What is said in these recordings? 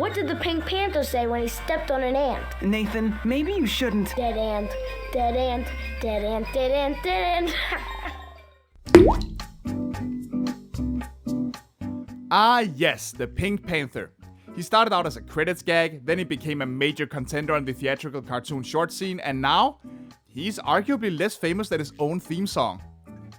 What did the Pink Panther say when he stepped on an ant? Nathan, maybe you shouldn't. Dead ant, dead ant, dead ant, dead ant, dead ant. Ah yes, the Pink Panther. He started out as a credits gag, then he became a major contender in the theatrical cartoon short scene, and now, he's arguably less famous than his own theme song.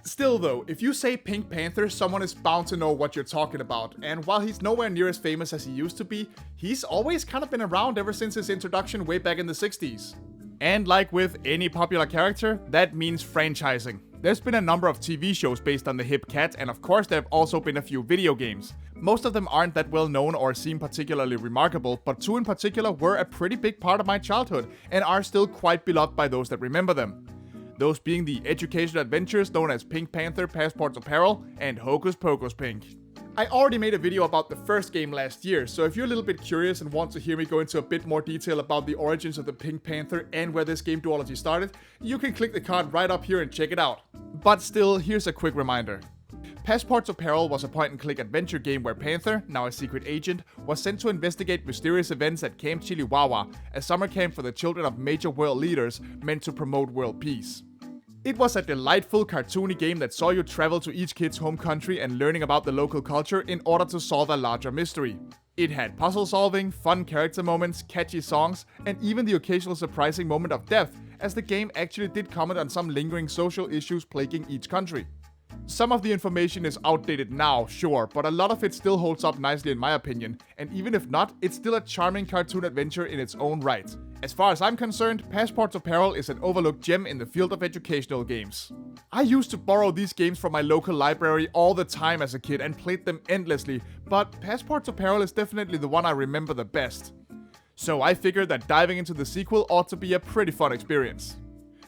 Still though, if you say Pink Panther, someone is bound to know what you're talking about, and while he's nowhere near as famous as he used to be, he's always kind of been around ever since his introduction way back in the 60s. And like with any popular character, that means franchising. There's been a number of TV shows based on the hip cat, and of course there have also been a few video games. Most of them aren't that well known or seem particularly remarkable, but two in particular were a pretty big part of my childhood, and are still quite beloved by those that remember them. Those being the educational adventures known as Pink Panther, Passport to Peril, and Hocus Pocus Pink. I already made a video about the first game last year, so if you're a little bit curious and want to hear me go into a bit more detail about the origins of the Pink Panther and where this game duology started, you can click the card right up here and check it out. But still, here's a quick reminder. Passport to Peril was a point-and-click adventure game where Panther, now a secret agent, was sent to investigate mysterious events at Camp Chiliwawa, a summer camp for the children of major world leaders meant to promote world peace. It was a delightful, cartoony game that saw you travel to each kid's home country and learning about the local culture in order to solve a larger mystery. It had puzzle solving, fun character moments, catchy songs, and even the occasional surprising moment of death, as the game actually did comment on some lingering social issues plaguing each country. Some of the information is outdated now, sure, but a lot of it still holds up nicely in my opinion, and even if not, it's still a charming cartoon adventure in its own right. As far as I'm concerned, Passport to Peril is an overlooked gem in the field of educational games. I used to borrow these games from my local library all the time as a kid and played them endlessly, but Passport to Peril is definitely the one I remember the best. So I figured that diving into the sequel ought to be a pretty fun experience.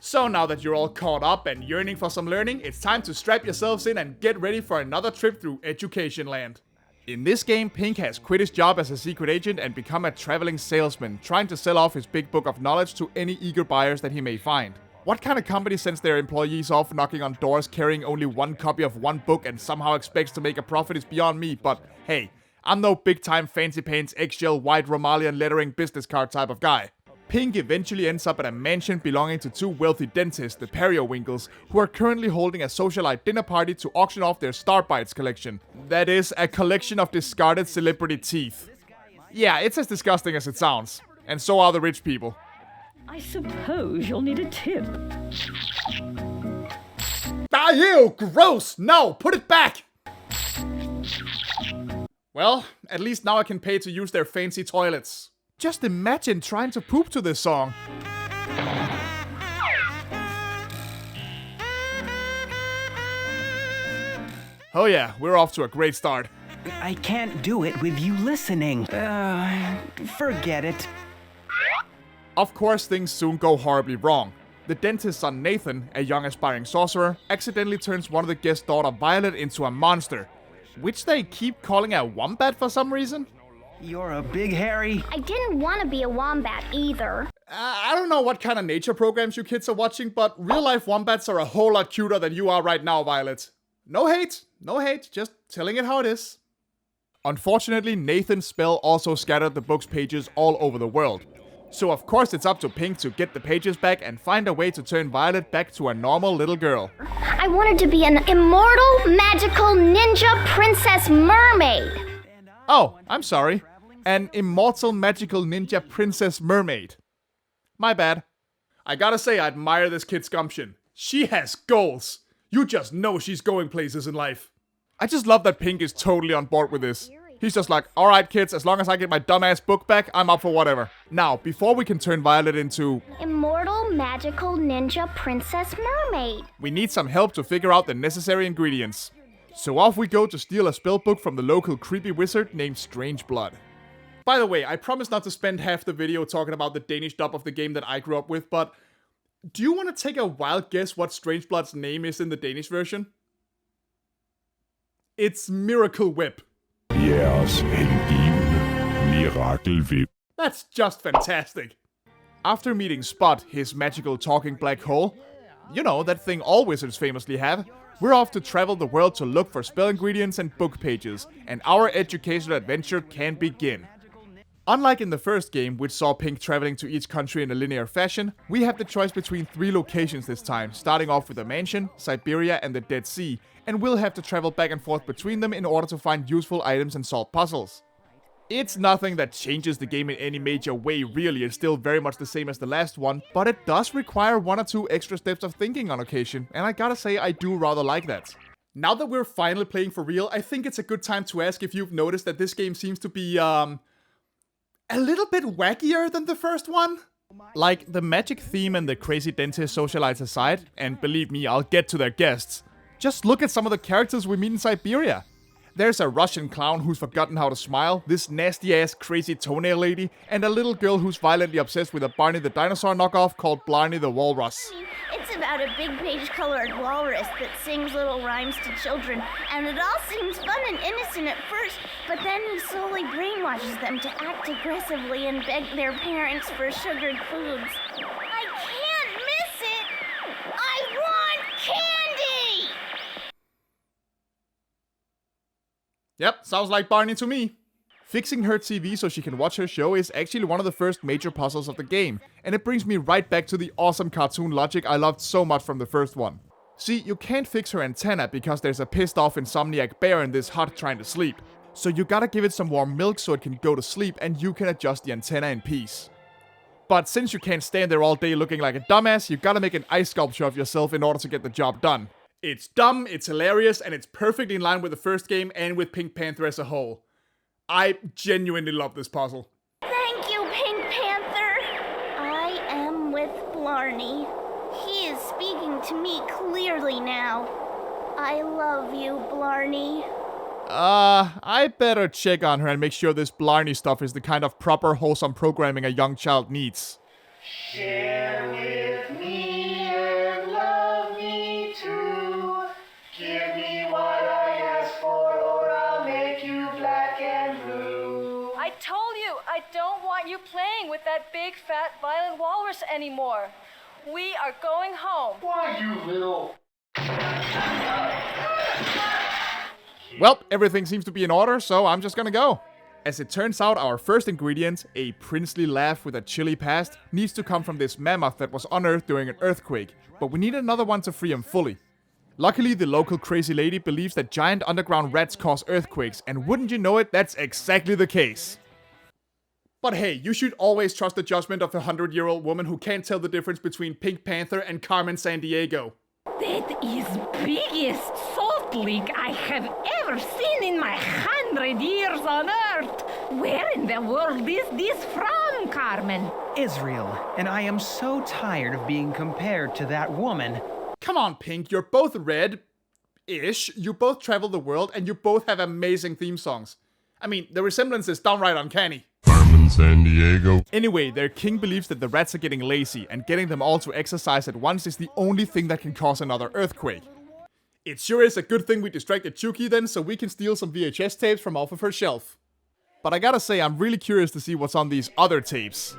So now that you're all caught up and yearning for some learning, it's time to strap yourselves in and get ready for another trip through Education Land. In this game, Pink has quit his job as a secret agent and become a traveling salesman, trying to sell off his big book of knowledge to any eager buyers that he may find. What kind of company sends their employees off knocking on doors carrying only one copy of one book and somehow expects to make a profit is beyond me, but hey, I'm no big-time fancy pants, eggshell, white Romalian lettering business card type of guy. Pink eventually ends up at a mansion belonging to two wealthy dentists, the Periwinkles, who are currently holding a socialite dinner party to auction off their Starbites collection. That is, a collection of discarded celebrity teeth. Yeah, it's as disgusting as it sounds. And so are the rich people. I suppose you'll need a tip. Ah, ew, gross! No, put it back! Well, at least now I can pay to use their fancy toilets. Just imagine trying to poop to this song. Oh yeah, we're off to a great start. I can't do it with you listening. Forget it. Of course, things soon go horribly wrong. The dentist's son Nathan, a young aspiring sorcerer, accidentally turns one of the guest's daughter Violet into a monster, which they keep calling a wombat for some reason. You're a big hairy... I didn't want to be a wombat either. I don't know what kind of nature programs you kids are watching, but real-life wombats are a whole lot cuter than you are right now, Violet. No hate, just telling it how it is. Unfortunately, Nathan's spell also scattered the book's pages all over the world. So of course it's up to Pink to get the pages back and find a way to turn Violet back to a normal little girl. I wanted to be an immortal, magical ninja princess mermaid. Oh, I'm sorry. An immortal magical ninja princess mermaid. My bad. I gotta say, I admire this kid's gumption. She has goals. You just know she's going places in life. I just love that Pink is totally on board with this. He's just like, alright kids, as long as I get my dumbass book back, I'm up for whatever. Now, before we can turn Violet into... immortal, magical ninja princess mermaid. We need some help to figure out the necessary ingredients. So off we go to steal a spellbook from the local creepy wizard named Strangeblood. By the way, I promise not to spend half the video talking about the Danish dub of the game that I grew up with, but do you want to take a wild guess what Strangeblood's name is in the Danish version? It's Miracle Whip. Jeres hengivne mirakelvip. That's just fantastic. After meeting Spot, his magical talking black hole, you know, that thing all wizards famously have, we're off to travel the world to look for spell ingredients and book pages, and our educational adventure can begin. Unlike in the first game, which saw Pink traveling to each country in a linear fashion, we have the choice between 3 locations this time, starting off with a mansion, Siberia, and the Dead Sea, and we'll have to travel back and forth between them in order to find useful items and solve puzzles. It's nothing that changes the game in any major way really, it's still very much the same as the last one, but it does require 1 or 2 extra steps of thinking on occasion, and I gotta say I do rather like that. Now that we're finally playing for real, I think it's a good time to ask if you've noticed that this game seems to be, a little bit wackier than the first one. Like, the magic theme and the crazy dentist socialites aside, and believe me, I'll get to their guests, just look at some of the characters we meet in Siberia. There's a Russian clown who's forgotten how to smile, this nasty-ass crazy toenail lady, and a little girl who's violently obsessed with a Barney the dinosaur knockoff called Blarney the walrus. It's about a big page-colored walrus that sings little rhymes to children, and it all seems fun and innocent at first, but then he slowly brainwashes them to act aggressively and beg their parents for sugared foods. I can't miss it! I want candy! Yep, sounds like Barney to me. Fixing her TV so she can watch her show is actually one of the first major puzzles of the game, and it brings me right back to the awesome cartoon logic I loved so much from the first one. See, you can't fix her antenna because there's a pissed off insomniac bear in this hut trying to sleep. So you gotta give it some warm milk so it can go to sleep and you can adjust the antenna in peace. But since you can't stand there all day looking like a dumbass, you gotta make an ice sculpture of yourself in order to get the job done. It's dumb, it's hilarious, and it's perfectly in line with the first game and with Pink Panther as a whole. I genuinely love this puzzle. Thank you, Pink Panther. I am with Blarney. He is speaking to me clearly now. I love you, Blarney. I better check on her and make sure this Blarney stuff is the kind of proper, wholesome programming a young child needs. Share with me and love me too. Give me what I ask for, or I'll make you black and blue. I told you, I don't want you playing with that big, fat, violent walrus anymore. We are going home. Why, you little... Well, everything seems to be in order, so I'm just gonna go. As it turns out, our first ingredient, a princely laugh with a chilly past, needs to come from this mammoth that was unearthed during an earthquake, but we need another one to free him fully. Luckily, the local crazy lady believes that giant underground rats cause earthquakes, and wouldn't you know it, that's exactly the case. But hey, you should always trust the judgment of a 100-year-old woman who can't tell the difference between Pink Panther and Carmen Sandiego. That is biggest salt leak I have ever seen in my 100 years on Earth. Where in the world is this from, Carmen? Israel, and I am so tired of being compared to that woman. Come on, Pink, you're both red-ish, you both travel the world, and you both have amazing theme songs. I mean, the resemblance is downright uncanny. Carmen Sandiego. Anyway, their king believes that the rats are getting lazy, and getting them all to exercise at once is the only thing that can cause another earthquake. It sure is a good thing we distracted Chuki then, so we can steal some VHS tapes from off of her shelf. But I gotta say, I'm really curious to see what's on these other tapes.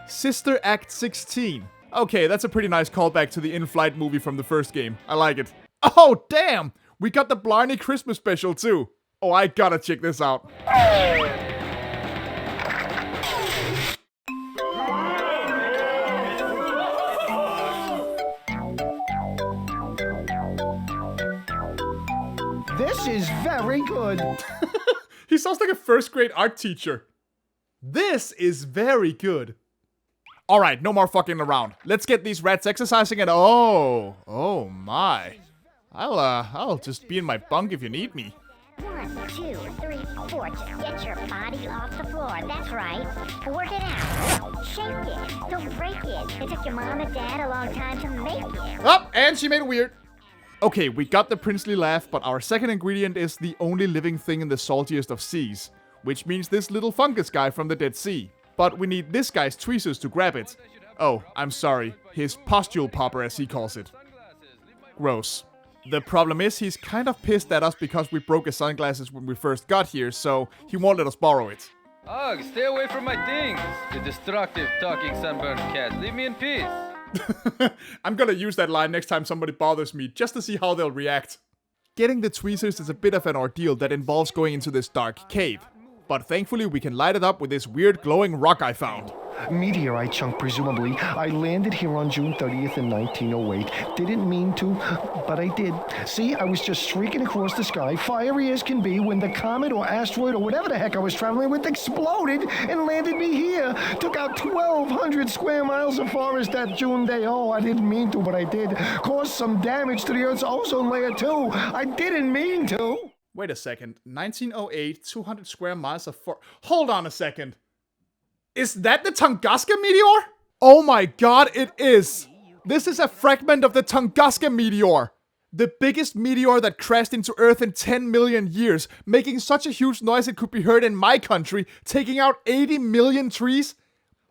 Sister Act 16. Okay, that's a pretty nice callback to the in-flight movie from the first game. I like it. Oh, damn! We got the Blarney Christmas special, too. Oh, I gotta check this out. This is very good. He sounds like a first-grade art teacher. This is very good. Alright, no more fucking around. Let's get these rats exercising and oh my. I'll just be in my bunk if you need me. 1, 2, 3, 4. Just get your body off the floor. That's right. Work it out. Shake it. Don't break it. It took your mom and dad a long time to make it. Oh, and she made it weird. Okay, we got the princely laugh, but our second ingredient is the only living thing in the saltiest of seas, which means this little fungus guy from the Dead Sea. But we need this guy's tweezers to grab it. Oh, I'm sorry. His pustule popper, as he calls it. Gross. The problem is he's kind of pissed at us because we broke his sunglasses when we first got here, so he won't let us borrow it. Ugh, stay away from my things! You destructive, talking sunburned cat. Leave me in peace! I'm gonna use that line next time somebody bothers me, just to see how they'll react. Getting the tweezers is a bit of an ordeal that involves going into this dark cave. But thankfully we can light it up with this weird glowing rock I found. Meteorite chunk, presumably. I landed here on June 30th in 1908. Didn't mean to, but I did. See, I was just streaking across the sky, fiery as can be, when the comet or asteroid or whatever the heck I was traveling with exploded and landed me here. Took out 1,200 square miles of forest that June day. Oh, I didn't mean to, but I did. Caused some damage to the Earth's ozone layer, too. I didn't mean to. Wait a second. 1908, 200 square miles of Hold on a second. Is that the Tunguska meteor? Oh my god, it is! This is a fragment of the Tunguska meteor! The biggest meteor that crashed into Earth in 10 million years, making such a huge noise it could be heard in my country, taking out 80 million trees.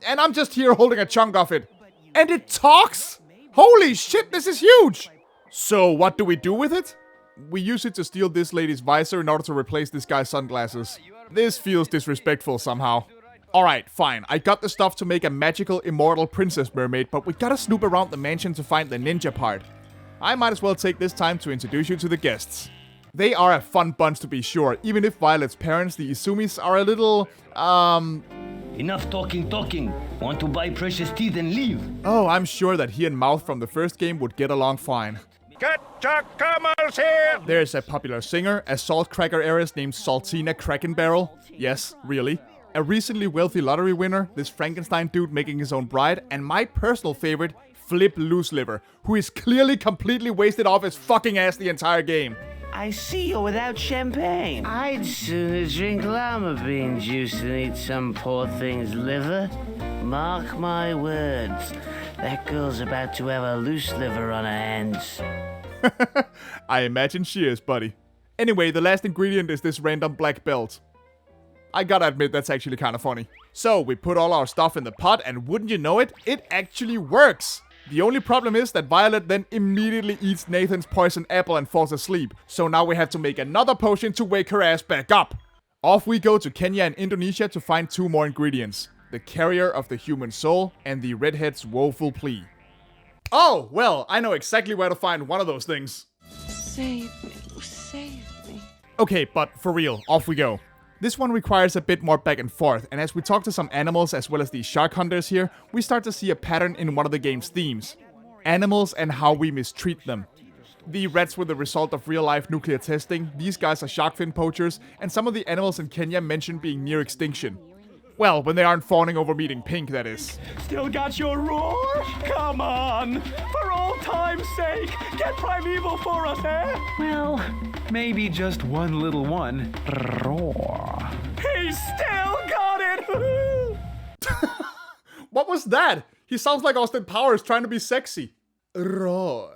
And I'm just here holding a chunk of it. And it talks! Holy shit, this is huge! So what do we do with it? We use it to steal this lady's visor in order to replace this guy's sunglasses. This feels disrespectful somehow. Alright, fine. I got the stuff to make a magical, immortal princess mermaid, but we gotta snoop around the mansion to find the ninja part. I might as well take this time to introduce you to the guests. They are a fun bunch to be sure, even if Violet's parents, the Izumis, are a little, Enough talking. Want to buy precious teeth and leave. Oh, I'm sure that he and Mouth from the first game would get along fine. Get your camels here! There's a popular singer, a salt cracker heiress named Saltina Krakenbarrel. Yes, really. A recently wealthy lottery winner, this Frankenstein dude making his own bride, and my personal favorite, Flip Looseliver, who is clearly completely wasted off his fucking ass the entire game. I see you're without champagne. I'd sooner drink lima bean juice than eat some poor thing's liver. Mark my words, that girl's about to have a loose liver on her hands. I imagine she is, buddy. Anyway, the last ingredient is this random black belt. I gotta admit, that's actually kind of funny. So, we put all our stuff in the pot, and wouldn't you know it, it actually works! The only problem is that Violet then immediately eats Nathan's poison apple and falls asleep. So now we have to make another potion to wake her ass back up. Off we go to Kenya and Indonesia to find 2 more ingredients. The carrier of the human soul and the redhead's woeful plea. Oh, well, I know exactly where to find one of those things. Save me. Okay, but for real, off we go. This one requires a bit more back and forth, and as we talk to some animals as well as the shark hunters here, we start to see a pattern in one of the game's themes. Animals and how we mistreat them. The rats were the result of real-life nuclear testing, these guys are shark fin poachers, and some of the animals in Kenya mentioned being near extinction. Well, when they aren't fawning over meeting Pink, that is. Still got your roar? Come on! For old time's sake, get primeval for us, eh? Well, maybe just one little one. Roar. He still got it! What was that? He sounds like Austin Powers trying to be sexy. Roar.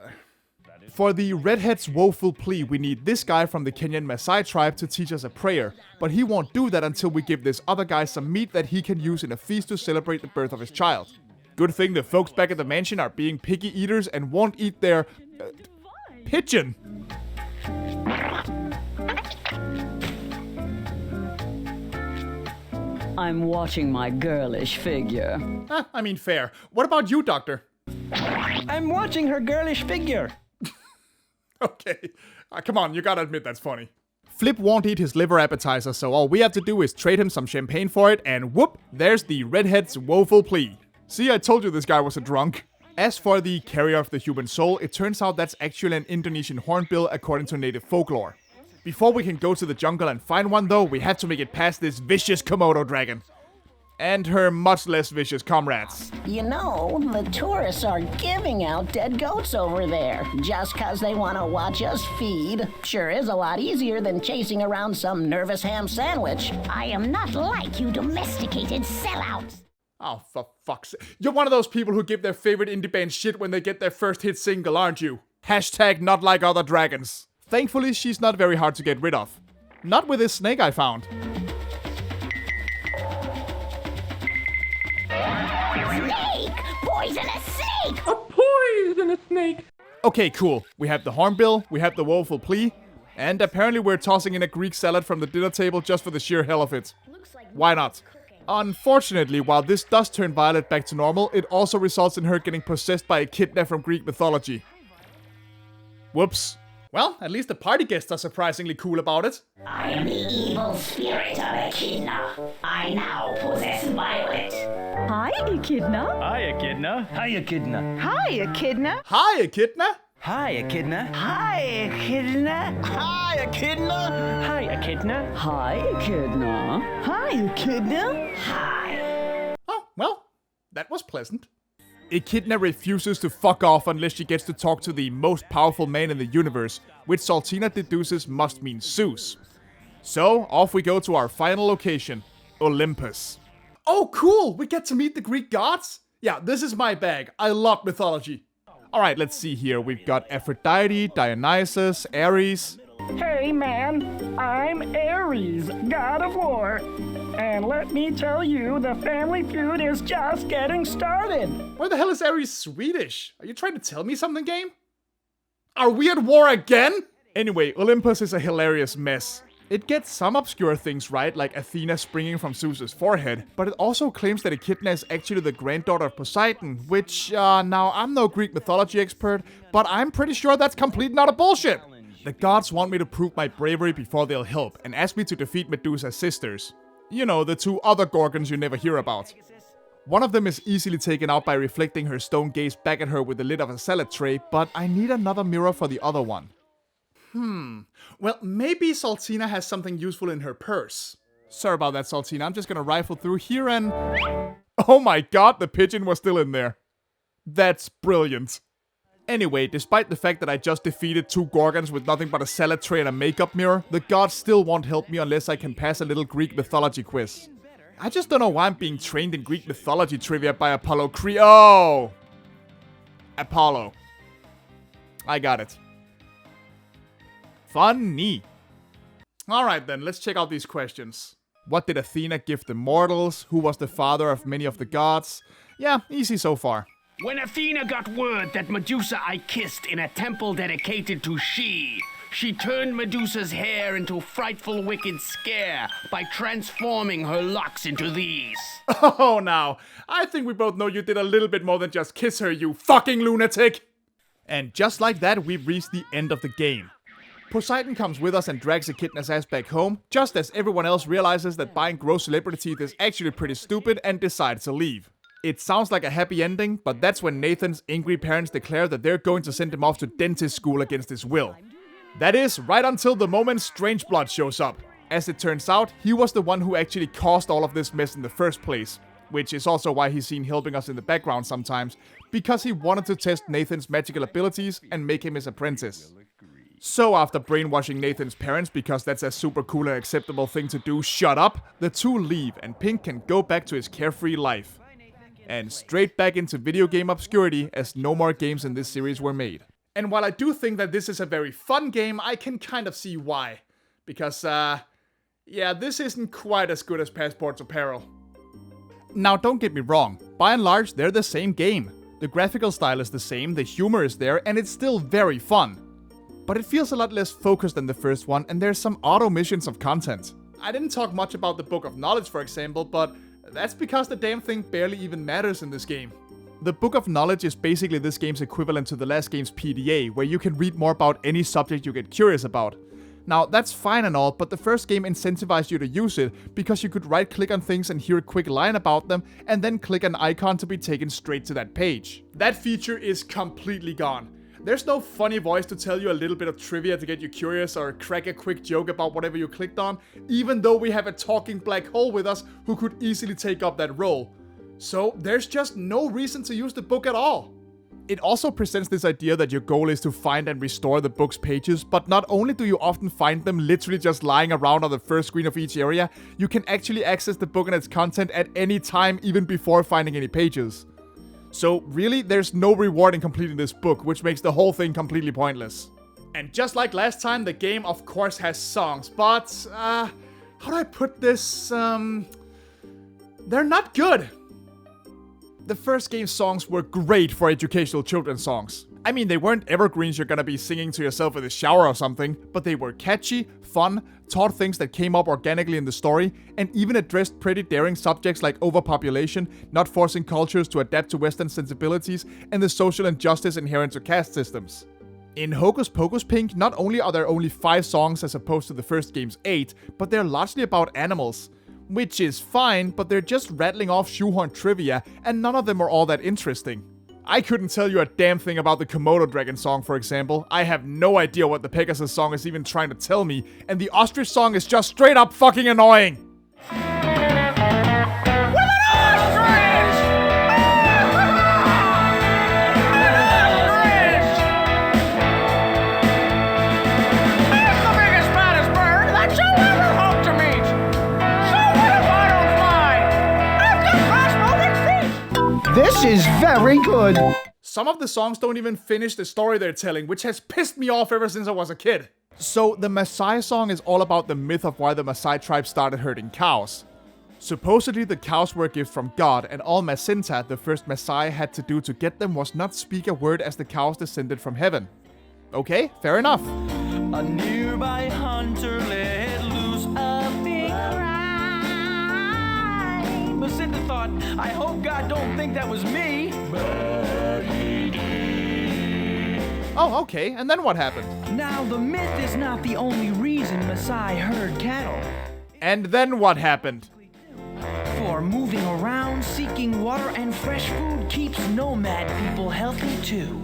For the redhead's woeful plea, we need this guy from the Kenyan Maasai tribe to teach us a prayer, but he won't do that until we give this other guy some meat that he can use in a feast to celebrate the birth of his child. Good thing the folks back at the mansion are being picky eaters and won't eat their... pigeon! I'm watching my girlish figure. I mean, fair. What about you, Doctor? I'm watching her girlish figure. Okay. Come on, you gotta admit that's funny. Flip won't eat his liver appetizer, so all we have to do is trade him some champagne for it, and whoop, there's the redhead's woeful plea. See, I told you this guy was a drunk. As for the carrier of the human soul, it turns out that's actually an Indonesian hornbill according to native folklore. Before we can go to the jungle and find one though, we have to make it past this vicious Komodo dragon. And her much less vicious comrades. You know, the tourists are giving out dead goats over there, just 'cause they want to watch us feed. Sure is a lot easier than chasing around some nervous ham sandwich. I am not like you domesticated sellouts. Oh, for fuck's sake. You're one of those people who give their favorite indie band shit when they get their first hit single, aren't you? Hashtag not like other dragons. Thankfully, she's not very hard to get rid of. Not with this snake I found. Snake! Poisonous snake! A poisonous snake! Okay, cool. We have the hornbill, we have the woeful plea, and apparently we're tossing in a Greek salad from the dinner table just for the sheer hell of it. Why not? Unfortunately, while this does turn Violet back to normal, it also results in her getting possessed by a kidnap from Greek mythology. Whoops. Well, at least the party guests are surprisingly cool about it. I am the evil spirit of Echidna. I now possess Violet. Hi, Echidna. Hi, Echidna. Hi, Echidna. Hi, Echidna. Hi, Echidna. Hi, Echidna. Hi, Echidna. Hi, Echidna. Hi, Echidna. Hi, Echidna. Hi, Echidna. Hi. Oh, well, that was pleasant. Echidna refuses to fuck off unless she gets to talk to the most powerful man in the universe, which Saltina deduces must mean Zeus. So, off we go to our final location, Olympus. Oh, cool! We get to meet the Greek gods? Yeah, this is my bag. I love mythology. Alright, let's see here. We've got Aphrodite, Dionysus, Ares. Hey man, I'm Ares, god of war. And let me tell you, the family feud is just getting started. Why the hell is Ares Swedish? Are you trying to tell me something, game? Are we at war again? Anyway, Olympus is a hilarious mess. It gets some obscure things right, like Athena springing from Zeus's forehead, but it also claims that Echidna is actually the granddaughter of Poseidon, which, now I'm no Greek mythology expert, but I'm pretty sure that's complete not a bullshit. The gods want me to prove my bravery before they'll help, and ask me to defeat Medusa's sisters. You know, the two other Gorgons you never hear about. One of them is easily taken out by reflecting her stone gaze back at her with the lid of a salad tray, but I need another mirror for the other one. Well, maybe Saltina has something useful in her purse. Sorry about that, Saltina. I'm just gonna rifle through here and... Oh my god, the pigeon was still in there. That's brilliant. Anyway, despite the fact that I just defeated two Gorgons with nothing but a salad tray and a makeup mirror, the gods still won't help me unless I can pass a little Greek mythology quiz. I just don't know why I'm being trained in Greek mythology trivia by Apollo Apollo. I got it. Funny. Alright then, let's check out these questions. What did Athena give the mortals? Who was the father of many of the gods? Yeah, easy so far. When Athena got word that Medusa I kissed in a temple dedicated to she turned Medusa's hair into a frightful wicked scare by transforming her locks into these. Oh, now, I think we both know you did a little bit more than just kiss her, you fucking lunatic! And just like that, we've reached the end of the game. Poseidon comes with us and drags Echidna's ass back home, just as everyone else realizes that buying gross celebrity teeth is actually pretty stupid and decides to leave. It sounds like a happy ending, but that's when Nathan's angry parents declare that they're going to send him off to dentist school against his will. That is, right until the moment Strangeblood shows up. As it turns out, he was the one who actually caused all of this mess in the first place, which is also why he's seen helping us in the background sometimes, because he wanted to test Nathan's magical abilities and make him his apprentice. So after brainwashing Nathan's parents, because that's a super cool and acceptable thing to do, shut up, the two leave and Pink can go back to his carefree life. And straight back into video game obscurity, as no more games in this series were made. And while I do think that this is a very fun game, I can kind of see why. Because, yeah, this isn't quite as good as Passport to Peril. Now, don't get me wrong, by and large, they're the same game. The graphical style is the same, the humor is there, and it's still very fun. But it feels a lot less focused than the first one, and there's some odd omissions of content. I didn't talk much about the Book of Knowledge, for example, but that's because the damn thing barely even matters in this game. The Book of Knowledge is basically this game's equivalent to the last game's PDA, where you can read more about any subject you get curious about. Now, that's fine and all, but the first game incentivized you to use it, because you could right-click on things and hear a quick line about them, and then click an icon to be taken straight to that page. That feature is completely gone. There's no funny voice to tell you a little bit of trivia to get you curious or crack a quick joke about whatever you clicked on, even though we have a talking black hole with us who could easily take up that role. So there's just no reason to use the book at all. It also presents this idea that your goal is to find and restore the book's pages, but not only do you often find them literally just lying around on the first screen of each area, you can actually access the book and its content at any time, even before finding any pages. So really, there's no reward in completing this book, which makes the whole thing completely pointless. And just like last time, the game of course has songs, but, how do I put this, they're not good. The first game's songs were great for educational children's songs. I mean, they weren't evergreens you're gonna be singing to yourself in the shower or something, but they were catchy, fun, taught things that came up organically in the story, and even addressed pretty daring subjects like overpopulation, not forcing cultures to adapt to Western sensibilities, and the social injustice inherent to caste systems. In Hocus Pocus Pink, not only are there only 5 songs as opposed to the first game's 8, but they're largely about animals. Which is fine, but they're just rattling off shoehorn trivia, and none of them are all that interesting. I couldn't tell you a damn thing about the Komodo Dragon song, for example. I have no idea what the Pegasus song is even trying to tell me, and the Ostrich song is just straight up fucking annoying! This is very good. Some of the songs don't even finish the story they're telling, which has pissed me off ever since I was a kid. So the Maasai song is all about the myth of why the Maasai tribe started herding cows. Supposedly the cows were a gift from God, and all Masinta, the first Maasai, had to do to get them was not speak a word as the cows descended from heaven. Okay, fair enough. A nearby hunter let loose a big cry. Masinta thought, I hope God don't think that was me. But he did. Oh, okay, and then what happened? Now, the myth is not the only reason Maasai herd cattle. And then what happened? For moving around, seeking water and fresh food keeps nomad people healthy too.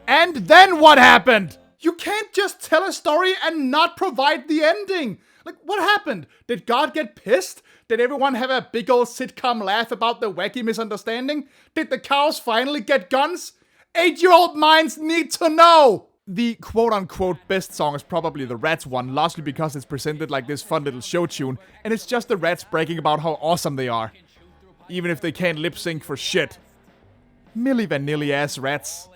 And then what happened? You can't just tell a story and not provide the ending. Like, what happened? Did God get pissed? Did everyone have a big old sitcom laugh about the wacky misunderstanding? Did the cows finally get guns? 8-year-old minds need to know! The quote-unquote best song is probably the Rats one, largely because it's presented like this fun little show tune, and it's just the rats bragging about how awesome they are. Even if they can't lip-sync for shit. Milli Vanilli-ass rats.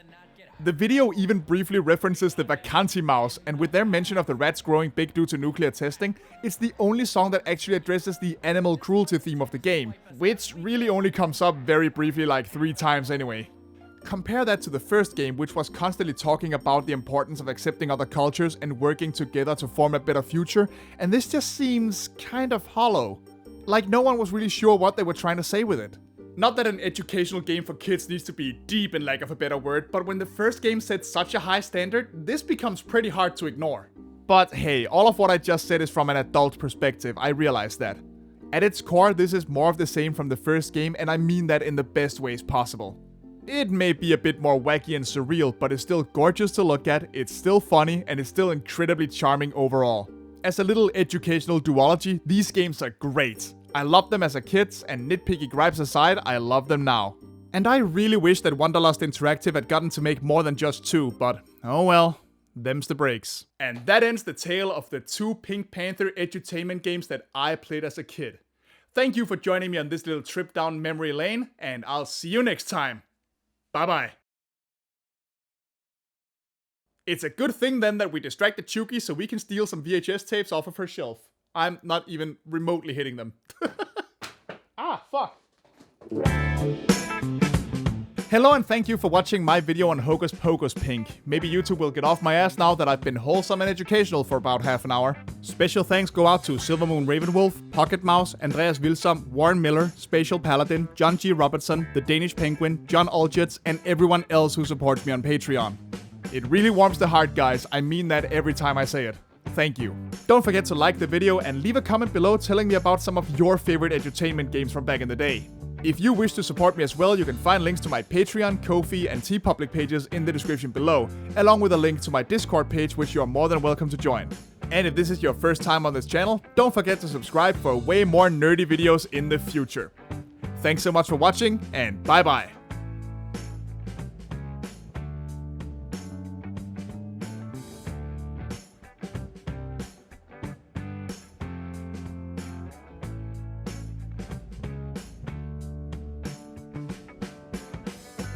The video even briefly references the Vacanti mouse, and with their mention of the rats growing big due to nuclear testing, it's the only song that actually addresses the animal cruelty theme of the game, which really only comes up very briefly, like 3 times anyway. Compare that to the first game, which was constantly talking about the importance of accepting other cultures and working together to form a better future, and this just seems kind of hollow. Like no one was really sure what they were trying to say with it. Not that an educational game for kids needs to be deep, in lack of a better word, but when the first game set such a high standard, this becomes pretty hard to ignore. But hey, all of what I just said is from an adult perspective, I realize that. At its core, this is more of the same from the first game, and I mean that in the best ways possible. It may be a bit more wacky and surreal, but it's still gorgeous to look at, it's still funny, and it's still incredibly charming overall. As a little educational duology, these games are great. I loved them as a kid, and nitpicky gripes aside, I love them now. And I really wish that Wanderlust Interactive had gotten to make more than just 2, but oh well, them's the breaks. And that ends the tale of the 2 Pink Panther edutainment games that I played as a kid. Thank you for joining me on this little trip down memory lane, and I'll see you next time. Bye bye. It's a good thing then that we distracted Chuki so we can steal some VHS tapes off of her shelf. I'm not even remotely hitting them. Ah, fuck. Hello and thank you for watching my video on Hocus Pocus Pink. Maybe YouTube will get off my ass now that I've been wholesome and educational for about half an hour. Special thanks go out to Silvermoon Ravenwolf, Pocket Mouse, Andreas Wilsom, Warren Miller, Spatial Paladin, John G. Robertson, The Danish Penguin, John Olgitz, and everyone else who supports me on Patreon. It really warms the heart, guys. I mean that every time I say it. Thank you. Don't forget to like the video and leave a comment below telling me about some of your favorite edutainment games from back in the day. If you wish to support me as well, you can find links to my Patreon, Ko-fi, and TeePublic pages in the description below, along with a link to my Discord page, which you are more than welcome to join. And if this is your first time on this channel, don't forget to subscribe for way more nerdy videos in the future. Thanks so much for watching, and bye bye.